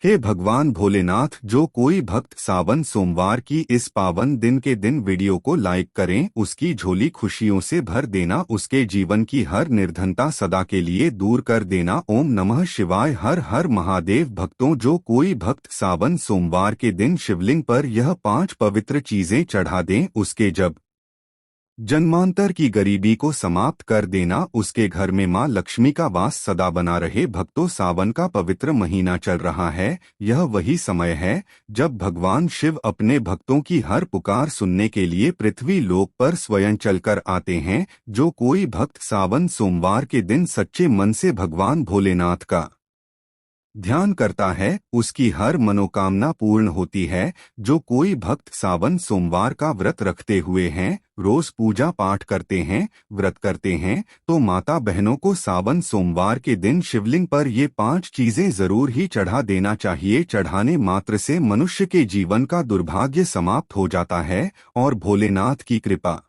हे भगवान भोलेनाथ, जो कोई भक्त सावन सोमवार की इस पावन दिन के दिन वीडियो को लाइक करें, उसकी झोली खुशियों से भर देना, उसके जीवन की हर निर्धनता सदा के लिए दूर कर देना। ओम नमः शिवाय। हर हर महादेव। भक्तों, जो कोई भक्त सावन सोमवार के दिन शिवलिंग पर यह 5 पवित्र चीजें चढ़ा दें, उसके जब जन्मांतर की गरीबी को समाप्त कर देना, उसके घर में मां लक्ष्मी का वास सदा बना रहे। भक्तों, सावन का पवित्र महीना चल रहा है। यह वही समय है जब भगवान शिव अपने भक्तों की हर पुकार सुनने के लिए पृथ्वी लोक पर स्वयं चलकर आते हैं। जो कोई भक्त सावन सोमवार के दिन सच्चे मन से भगवान भोलेनाथ का ध्यान करता है, उसकी हर मनोकामना पूर्ण होती है। जो कोई भक्त सावन सोमवार का व्रत रखते हुए हैं, रोज पूजा पाठ करते हैं, व्रत करते हैं, तो माता बहनों को सावन सोमवार के दिन शिवलिंग पर ये 5 चीजें जरूर ही चढ़ा देना चाहिए। चढ़ाने मात्र से मनुष्य के जीवन का दुर्भाग्य समाप्त हो जाता है और भोलेनाथ की कृपा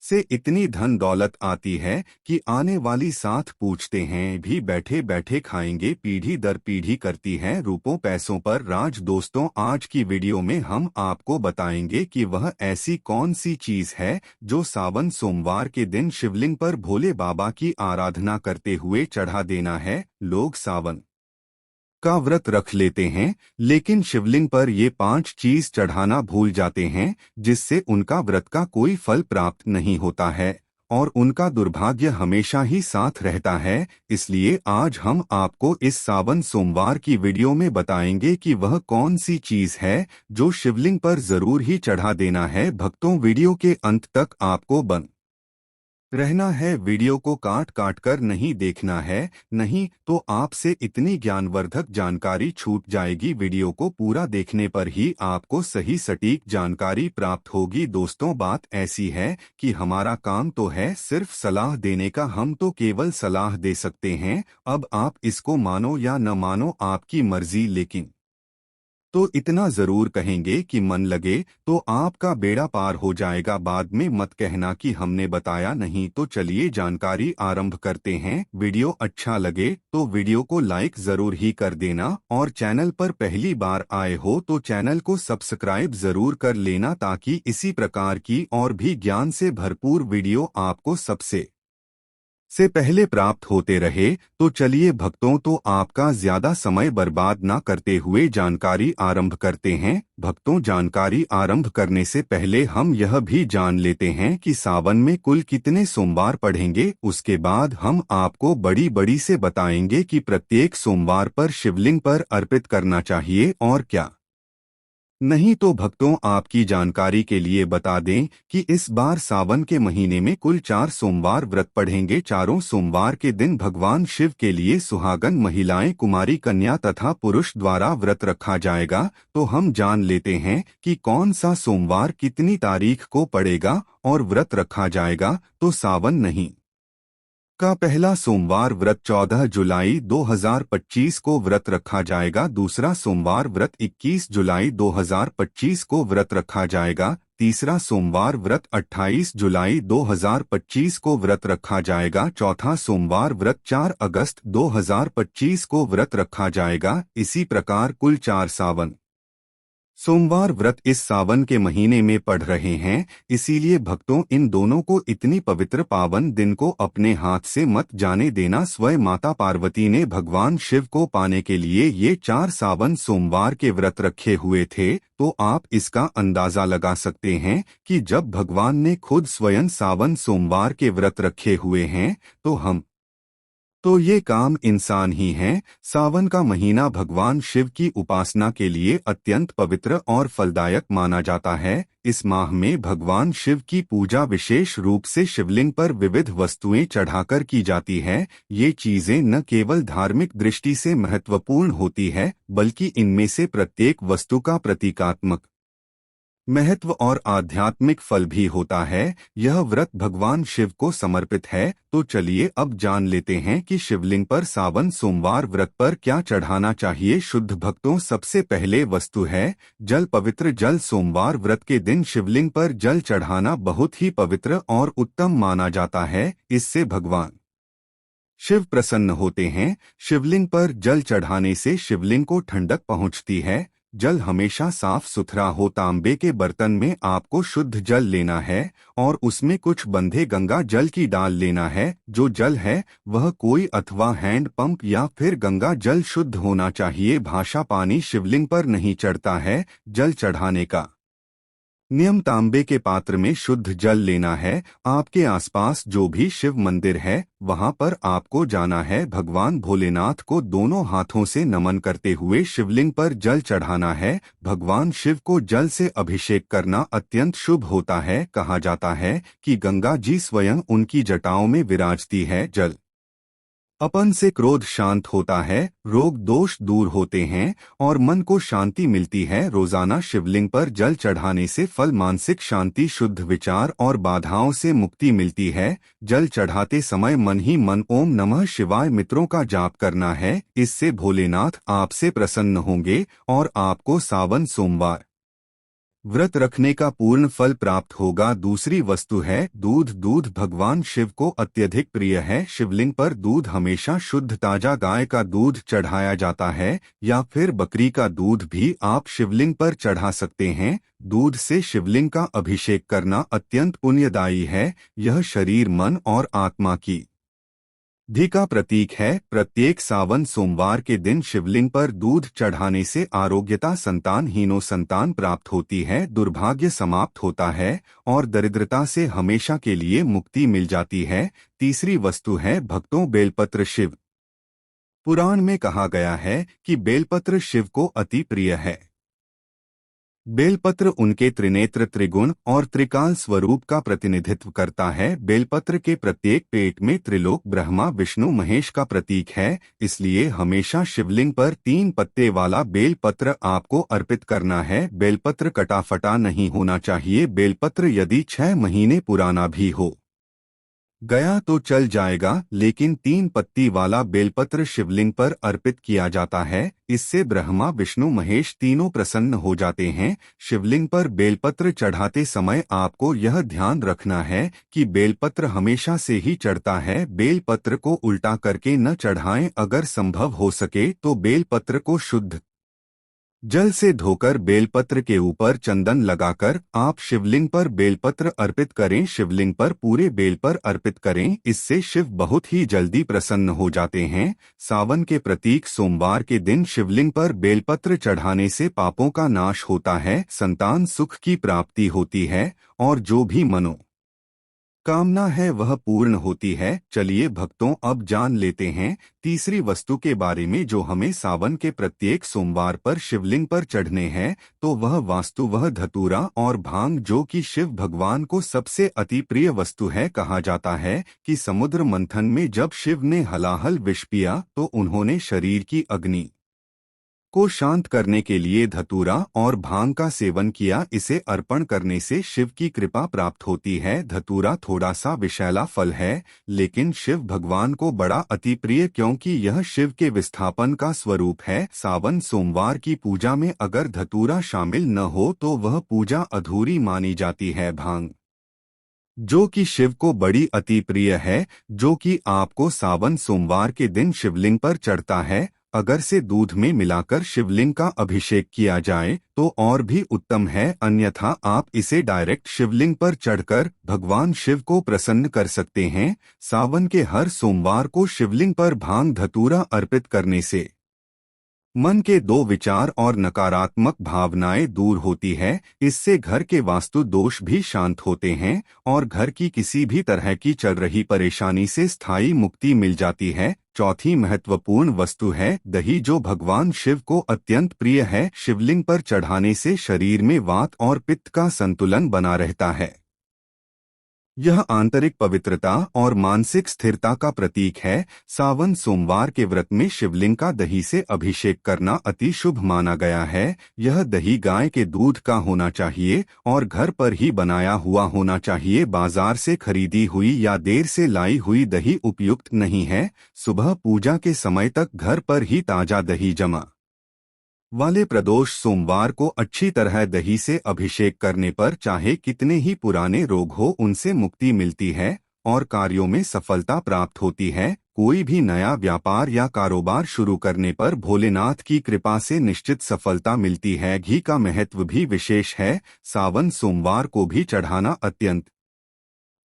से इतनी धन दौलत आती है कि आने वाली साथ पूछते हैं भी बैठे बैठे खाएंगे। पीढ़ी दर पीढ़ी करती है रूपों पैसों पर राज। दोस्तों, आज की वीडियो में हम आपको बताएंगे कि वह ऐसी कौन सी चीज है जो सावन सोमवार के दिन शिवलिंग पर भोले बाबा की आराधना करते हुए चढ़ा देना है। लोग सावन का व्रत रख लेते हैं, लेकिन शिवलिंग पर ये 5 चीज चढ़ाना भूल जाते हैं, जिससे उनका व्रत का कोई फल प्राप्त नहीं होता है और उनका दुर्भाग्य हमेशा ही साथ रहता है। इसलिए आज हम आपको इस सावन सोमवार की वीडियो में बताएंगे कि वह कौन सी चीज है जो शिवलिंग पर जरूर ही चढ़ा देना है। भक्तों, वीडियो के अंत तक आपको बन रहना है, वीडियो को काट काट कर नहीं देखना है, नहीं तो आपसे इतनी ज्ञानवर्धक जानकारी छूट जाएगी। वीडियो को पूरा देखने पर ही आपको सही सटीक जानकारी प्राप्त होगी। दोस्तों, बात ऐसी है कि हमारा काम तो है सिर्फ सलाह देने का, हम तो केवल सलाह दे सकते हैं। अब आप इसको मानो या न मानो, आपकी मर्जी, लेकिन तो इतना जरूर कहेंगे कि मन लगे तो आपका बेड़ा पार हो जाएगा। बाद में मत कहना कि हमने बताया नहीं। तो चलिए जानकारी आरंभ करते हैं। वीडियो अच्छा लगे तो वीडियो को लाइक जरूर ही कर देना और चैनल पर पहली बार आए हो तो चैनल को सब्सक्राइब जरूर कर लेना, ताकि इसी प्रकार की और भी ज्ञान से भरपूर वीडियो आपको सबसे पहले प्राप्त होते रहे। तो चलिए भक्तों, तो आपका ज्यादा समय बर्बाद ना करते हुए जानकारी आरंभ करते हैं। भक्तों, जानकारी आरंभ करने से पहले हम यह भी जान लेते हैं कि सावन में कुल कितने सोमवार पड़ेंगे। उसके बाद हम आपको बड़ी बड़ी से बताएंगे कि प्रत्येक सोमवार पर शिवलिंग पर अर्पित करना चाहिए और क्या नहीं। तो भक्तों, आपकी जानकारी के लिए बता दें कि इस बार सावन के महीने में कुल 4 सोमवार व्रत पढ़ेंगे। चारों सोमवार के दिन भगवान शिव के लिए सुहागन महिलाएं, कुमारी कन्या तथा पुरुष द्वारा व्रत रखा जाएगा। तो हम जान लेते हैं कि कौन सा सोमवार कितनी तारीख को पड़ेगा और व्रत रखा जाएगा। तो सावन नहीं का पहला सोमवार व्रत 14 जुलाई 2025 को व्रत रखा जाएगा। दूसरा सोमवार व्रत 21 जुलाई 2025 को व्रत रखा जाएगा। तीसरा सोमवार व्रत 28 जुलाई 2025 को व्रत रखा जाएगा। चौथा सोमवार व्रत 4 अगस्त 2025 को व्रत रखा जाएगा। इसी प्रकार कुल 4 सावन सोमवार व्रत इस सावन के महीने में पढ़ रहे हैं। इसीलिए भक्तों, इन दोनों को इतनी पवित्र पावन दिन को अपने हाथ से मत जाने देना। स्वयं माता पार्वती ने भगवान शिव को पाने के लिए ये 4 सावन सोमवार के व्रत रखे हुए थे। तो आप इसका अंदाजा लगा सकते हैं कि जब भगवान ने खुद स्वयं सावन सोमवार के व्रत रखे हुए हैं तो ये काम इंसान ही हैं। सावन का महीना भगवान शिव की उपासना के लिए अत्यंत पवित्र और फलदायक माना जाता है। इस माह में भगवान शिव की पूजा विशेष रूप से शिवलिंग पर विविध वस्तुएं चढ़ाकर की जाती है। ये चीजें न केवल धार्मिक दृष्टि से महत्वपूर्ण होती है, बल्कि इनमें से प्रत्येक वस्तु का प्रतीकात्मक महत्व और आध्यात्मिक फल भी होता है। यह व्रत भगवान शिव को समर्पित है। तो चलिए अब जान लेते हैं कि शिवलिंग पर सावन सोमवार व्रत पर क्या चढ़ाना चाहिए। शुद्ध भक्तों, सबसे पहले वस्तु है जल। पवित्र जल। सोमवार व्रत के दिन शिवलिंग पर जल चढ़ाना बहुत ही पवित्र और उत्तम माना जाता है। इससे भगवान शिव प्रसन्न होते हैं। शिवलिंग पर जल चढ़ाने से शिवलिंग को ठंडक पहुंचती है। जल हमेशा साफ सुथरा हो। तांबे के बर्तन में आपको शुद्ध जल लेना है और उसमें कुछ बंधे गंगा जल की डाल लेना है। जो जल है वह कोई अथवा हैंड पंप या फिर गंगा जल शुद्ध होना चाहिए। भाषा पानी शिवलिंग पर नहीं चढ़ता है। जल चढ़ाने का नियम तांबे के पात्र में शुद्ध जल लेना है। आपके आसपास जो भी शिव मंदिर है वहां पर आपको जाना है। भगवान भोलेनाथ को दोनों हाथों से नमन करते हुए शिवलिंग पर जल चढ़ाना है। भगवान शिव को जल से अभिषेक करना अत्यंत शुभ होता है। कहा जाता है कि गंगा जी स्वयं उनकी जटाओं में विराजती है। जल अपन से क्रोध शांत होता है, रोग दोष दूर होते हैं और मन को शांति मिलती है। रोजाना शिवलिंग पर जल चढ़ाने से फल मानसिक शांति, शुद्ध विचार और बाधाओं से मुक्ति मिलती है। जल चढ़ाते समय मन ही मन ओम नमः शिवाय मित्रों का जाप करना है। इससे भोलेनाथ आपसे प्रसन्न होंगे और आपको सावन सोमवार व्रत रखने का पूर्ण फल प्राप्त होगा। दूसरी वस्तु है दूध। दूध भगवान शिव को अत्यधिक प्रिय है। शिवलिंग पर दूध हमेशा शुद्ध ताजा गाय का दूध चढ़ाया जाता है या फिर बकरी का दूध भी आप शिवलिंग पर चढ़ा सकते हैं। दूध से शिवलिंग का अभिषेक करना अत्यंत पुण्यदायी है। यह शरीर, मन और आत्मा की धि का प्रतीक है। प्रत्येक सावन सोमवार के दिन शिवलिंग पर दूध चढ़ाने से आरोग्यता, संतानहीनों संतान प्राप्त होती है, दुर्भाग्य समाप्त होता है और दरिद्रता से हमेशा के लिए मुक्ति मिल जाती है। तीसरी वस्तु है भक्तों बेलपत्र। शिव पुराण में कहा गया है कि बेलपत्र शिव को अति प्रिय है। बेलपत्र उनके त्रिनेत्र, त्रिगुण और त्रिकाल स्वरूप का प्रतिनिधित्व करता है। बेलपत्र के प्रत्येक पेट में त्रिलोक, ब्रह्मा, विष्णु, महेश का प्रतीक है। इसलिए हमेशा शिवलिंग पर 3 पत्ते वाला बेलपत्र आपको अर्पित करना है। बेलपत्र कटा फटा नहीं होना चाहिए। बेलपत्र यदि 6 महीने पुराना भी हो गया तो चल जाएगा, लेकिन 3 पत्ती वाला बेलपत्र शिवलिंग पर अर्पित किया जाता है। इससे ब्रह्मा, विष्णु, महेश तीनों प्रसन्न हो जाते हैं। शिवलिंग पर बेलपत्र चढ़ाते समय आपको यह ध्यान रखना है कि बेलपत्र हमेशा से ही चढ़ता है। बेलपत्र को उल्टा करके न चढ़ाएं। अगर संभव हो सके तो बेलपत्र को शुद्ध जल से धोकर बेलपत्र के ऊपर चंदन लगाकर आप शिवलिंग पर बेलपत्र अर्पित करें। शिवलिंग पर पूरे बेल पर अर्पित करें। इससे शिव बहुत ही जल्दी प्रसन्न हो जाते हैं। सावन के प्रतीक सोमवार के दिन शिवलिंग पर बेलपत्र चढ़ाने से पापों का नाश होता है, संतान सुख की प्राप्ति होती है और जो भी मनो कामना है वह पूर्ण होती है। चलिए भक्तों, अब जान लेते हैं तीसरी वस्तु के बारे में जो हमें सावन के प्रत्येक सोमवार पर शिवलिंग पर चढ़ने हैं। तो वह धतूरा और भांग, जो कि शिव भगवान को सबसे अति प्रिय वस्तु है। कहा जाता है कि समुद्र मंथन में जब शिव ने हलाहल विष पिया तो उन्होंने शरीर की अग्नि को शांत करने के लिए धतूरा और भांग का सेवन किया। इसे अर्पण करने से शिव की कृपा प्राप्त होती है। धतूरा थोड़ा सा विषैला फल है, लेकिन शिव भगवान को बड़ा अति प्रिय, क्योंकि यह शिव के विस्थापन का स्वरूप है। सावन सोमवार की पूजा में अगर धतूरा शामिल न हो तो वह पूजा अधूरी मानी जाती है। भांग, जो कि शिव को बड़ी अति प्रिय है, जो कि आपको सावन सोमवार के दिन शिवलिंग पर चढ़ता है, अगर से दूध में मिलाकर शिवलिंग का अभिषेक किया जाए तो और भी उत्तम है। अन्यथा आप इसे डायरेक्ट शिवलिंग पर चढ़कर भगवान शिव को प्रसन्न कर सकते हैं। सावन के हर सोमवार को शिवलिंग पर भांग धतूरा अर्पित करने से मन के 2 विचार और नकारात्मक भावनाएं दूर होती है। इससे घर के वास्तु दोष भी शांत होते हैं और घर की किसी भी तरह की चल रही परेशानी से स्थायी मुक्ति मिल जाती है। चौथी महत्वपूर्ण वस्तु है दही, जो भगवान शिव को अत्यंत प्रिय है। शिवलिंग पर चढ़ाने से शरीर में वात और पित्त का संतुलन बना रहता है। यह आंतरिक पवित्रता और मानसिक स्थिरता का प्रतीक है। सावन सोमवार के व्रत में शिवलिंग का दही से अभिषेक करना अति शुभ माना गया है। यह दही गाय के दूध का होना चाहिए और घर पर ही बनाया हुआ होना चाहिए। बाजार से खरीदी हुई या देर से लाई हुई दही उपयुक्त नहीं है। सुबह पूजा के समय तक घर पर ही ताजा दही जमा वाले प्रदोष सोमवार को अच्छी तरह दही से अभिषेक करने पर चाहे कितने ही पुराने रोग हो उनसे मुक्ति मिलती है और कार्यों में सफलता प्राप्त होती है। कोई भी नया व्यापार या कारोबार शुरू करने पर भोलेनाथ की कृपा से निश्चित सफलता मिलती है। घी का महत्व भी विशेष है। सावन सोमवार को भी चढ़ाना अत्यंत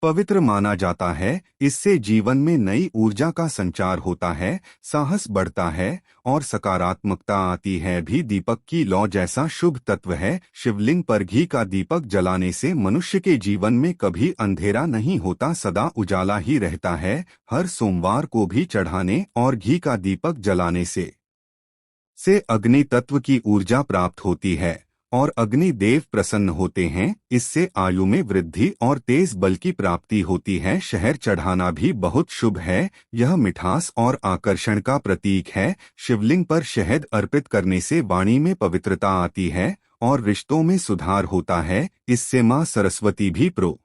पवित्र माना जाता है। इससे जीवन में नई ऊर्जा का संचार होता है, साहस बढ़ता है और सकारात्मकता आती है। भी दीपक की लौ जैसा शुभ तत्व है। शिवलिंग पर घी का दीपक जलाने से मनुष्य के जीवन में कभी अंधेरा नहीं होता, सदा उजाला ही रहता है। हर सोमवार को भी चढ़ाने और घी का दीपक जलाने से अग्नि तत्व की ऊर्जा प्राप्त होती है और अग्नि देव प्रसन्न होते हैं। इससे आयु में वृद्धि और तेज बल की प्राप्ति होती है। शहद चढ़ाना भी बहुत शुभ है। यह मिठास और आकर्षण का प्रतीक है। शिवलिंग पर शहद अर्पित करने से वाणी में पवित्रता आती है और रिश्तों में सुधार होता है। इससे मां सरस्वती भी प्रो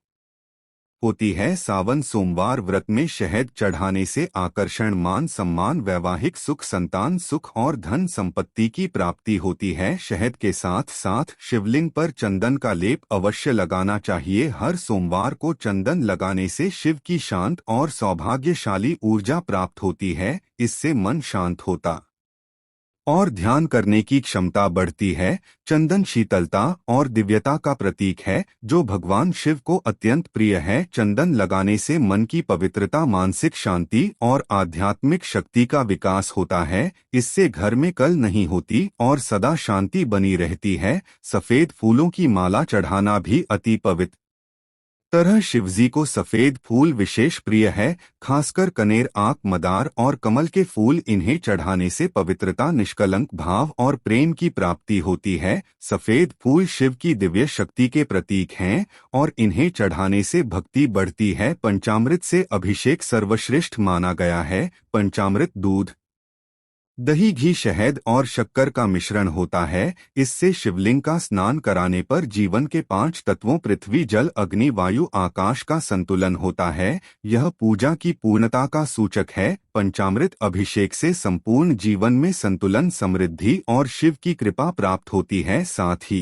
होती है। सावन सोमवार व्रत में शहद चढ़ाने से आकर्षण, मान सम्मान, वैवाहिक सुख, संतान सुख और धन संपत्ति की प्राप्ति होती है। शहद के साथ साथ शिवलिंग पर चंदन का लेप अवश्य लगाना चाहिए। हर सोमवार को चंदन लगाने से शिव की शांत और सौभाग्यशाली ऊर्जा प्राप्त होती है। इससे मन शांत होता और ध्यान करने की क्षमता बढ़ती है। चंदन शीतलता और दिव्यता का प्रतीक है, जो भगवान शिव को अत्यंत प्रिय है। चंदन लगाने से मन की पवित्रता, मानसिक शांति और आध्यात्मिक शक्ति का विकास होता है। इससे घर में कल नहीं होती और सदा शांति बनी रहती है। सफेद फूलों की माला चढ़ाना भी अति पवित्र तरह शिवजी को सफेद फूल विशेष प्रिय है, खासकर कनेर, आंख, मदार और कमल के फूल। इन्हें चढ़ाने से पवित्रता, निष्कलंक भाव और प्रेम की प्राप्ति होती है। सफेद फूल शिव की दिव्य शक्ति के प्रतीक हैं और इन्हें चढ़ाने से भक्ति बढ़ती है। पंचामृत से अभिषेक सर्वश्रेष्ठ माना गया है। पंचामृत दूध, दही, घी, शहद और शक्कर का मिश्रण होता है। इससे शिवलिंग का स्नान कराने पर जीवन के 5 तत्वों पृथ्वी, जल, अग्नि, वायु, आकाश का संतुलन होता है। यह पूजा की पूर्णता का सूचक है। पंचामृत अभिषेक से संपूर्ण जीवन में संतुलन, समृद्धि और शिव की कृपा प्राप्त होती है। साथ ही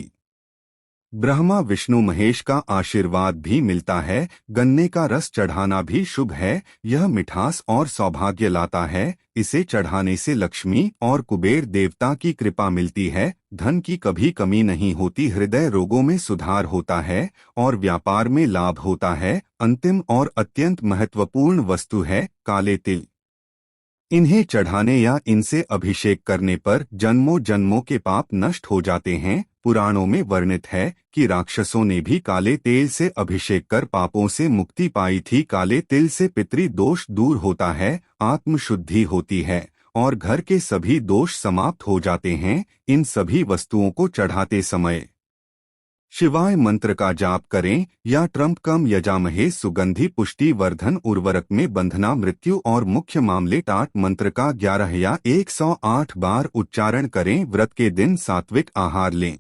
ब्रह्मा, विष्णु, महेश का आशीर्वाद भी मिलता है। गन्ने का रस चढ़ाना भी शुभ है। यह मिठास और सौभाग्य लाता है। इसे चढ़ाने से लक्ष्मी और कुबेर देवता की कृपा मिलती है। धन की कभी कमी नहीं होती। हृदय रोगों में सुधार होता है और व्यापार में लाभ होता है। अंतिम और अत्यंत महत्वपूर्ण वस्तु है काले तिल। इन्हें चढ़ाने या इनसे अभिषेक करने पर जन्मों जन्मों के पाप नष्ट हो जाते हैं। पुराणों में वर्णित है कि राक्षसों ने भी काले तेल से अभिषेक कर पापों से मुक्ति पाई थी। काले तिल से पितृ दोष दूर होता है, आत्मशुद्धि होती है और घर के सभी दोष समाप्त हो जाते हैं। इन सभी वस्तुओं को चढ़ाते समय शिवाय मंत्र का जाप करें या ट्रंपकम यजामहे सुगंधि पुष्टि वर्धन उर्वरक में बंधना मृत्यु और मुख्य मामले टाट मंत्र का 11 या 108 बार उच्चारण करें। व्रत के दिन सात्विक आहार लें।